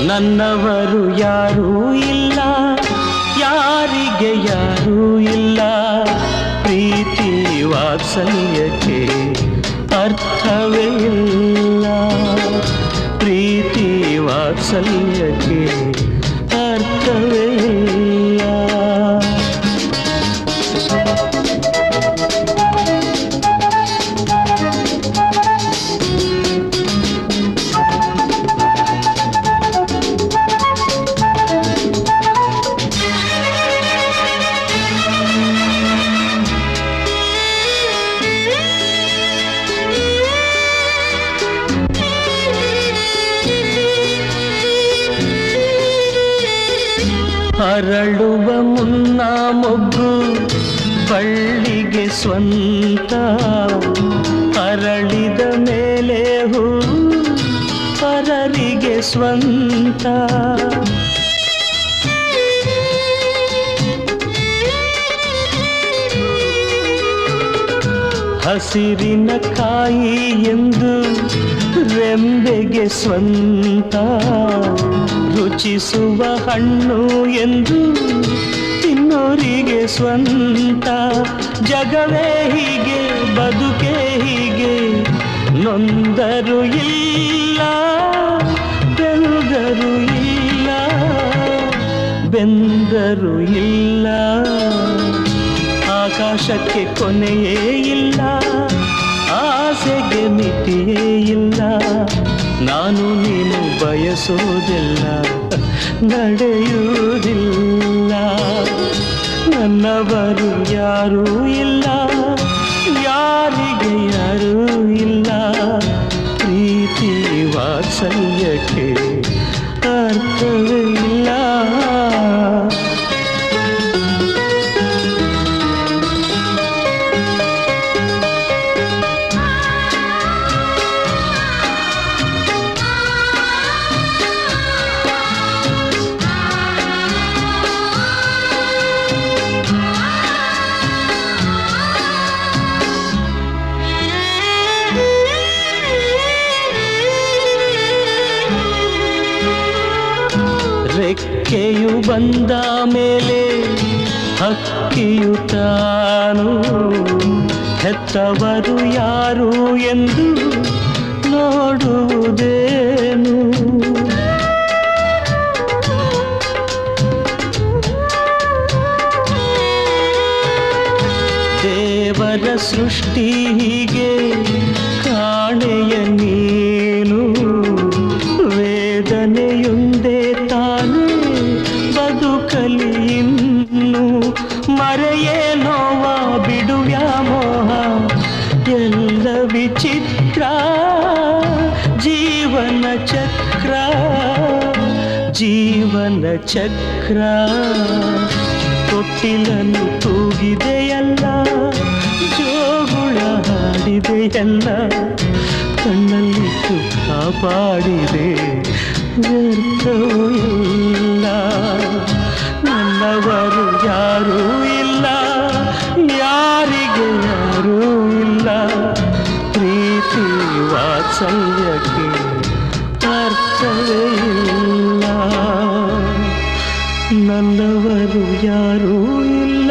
ನನ್ನವರು ಯಾರೂ ಇಲ್ಲ, ಯಾರಿಗೆ ಯಾರೂ ಇಲ್ಲ. ಪ್ರೀತಿ ವಾತ್ಸಲ್ಯಕ್ಕೆ ಅರ್ಥವೇ ಇಲ್ಲ, ಪ್ರೀತಿ ವಾತ್ಸಲ್ಯಕ್ಕೆ ಅರ್ಥವೇ ಇಲ್ಲ. ಅರಳುವ ಮುನ್ನ ಮೊಗ್ಗು ಬಳ್ಳಿಗೆ ಸ್ವಂತ, ಅರಳಿದ ಮೇಲೆ ಹೂ ಪರರಿಗೆ ಸ್ವಂತ. ಹಸಿರಿನ ಕಾಯಿ ಎಂದು ರೆಂಬೆಗೆ ಸ್ವಂತ, ರುಚಿಸುವ ಹಣ್ಣು ಎಂದು ತಿನ್ನೋರಿಗೆ ಸ್ವಂತ. ಜಗವೇ ಹೀಗೆ, ಬದುಕೇ ಹೀಗೆ, ನೊಂದರು ಇಲ್ಲ, ಬೆಂದರು ಇಲ್ಲ, ಬೆಂದರು ಇಲ್ಲ. ಆಕಾಶಕ್ಕೆ ಕೊನೆಯೇ ಇಲ್ಲ, ಆಸೆಗೆ ಮಿತಿಯೇ ಇಲ್ಲ. ನಾನು ನೀನು ಬಯಸೋದಿಲ್ಲ, ನಡೆಯುವುದಿಲ್ಲ. ನನ್ನವರು ಯಾರೂ ಇಲ್ಲ, ಯಾರಿಗೆ ಯಾರೂ ಇಲ್ಲ. ಪ್ರೀತಿ ವಾತ್ಸಲ್ಯಕ್ಕೆ ಅರ್ಥವೇ ಇಲ್ಲ. ರೆಕ್ಕೆಯು ಬಂದ ಮೇಲೆ ಹಕ್ಕಿಯು ತಾನು, ಹೆತ್ತವರು ಯಾರು ಎಂದು ನೋಡುವುದೇನು. ದೇವರ ಸೃಷ್ಟಿ ಹೀಗೆ ಕಾಣೆಯ ನೀನು, ವೇದನೆಯುಂದೇ ತಾನೇ ಬದುಕಲಿ ಇನ್ನು. ಮರೆಯೇ ನೋವ ಬಿಡುವ್ಯಾ ಮೋಹ, ಎಲ್ಲ ವಿಚಿತ್ರ ಜೀವನ ಚಕ್ರ, ಜೀವನ ಚಕ್ರ. ತೊಟ್ಟಿಲನ್ನು ತೂಗಿದೆಯಲ್ಲ, ಜೋಗುಳ ಹಾಡಿದೆಯಲ್ಲ, ಕಣ್ಣಲ್ಲಿಟ್ಟು ಕಾಪಾಡಿದೆ, ವ್ಯರ್ಥವೂ ಇಲ್ಲ. ನನ್ನವರು ಯಾರೂ ಇಲ್ಲ, ಯಾರಿಗೆ ಯಾರೂ ಇಲ್ಲ. ಪ್ರೀತಿ ವಾತ್ಸಲ್ಯಕ್ಕೆ ಅರ್ಥವೇ ಇಲ್ಲ. ನನ್ನವರು ಯಾರೂ ಇಲ್ಲ.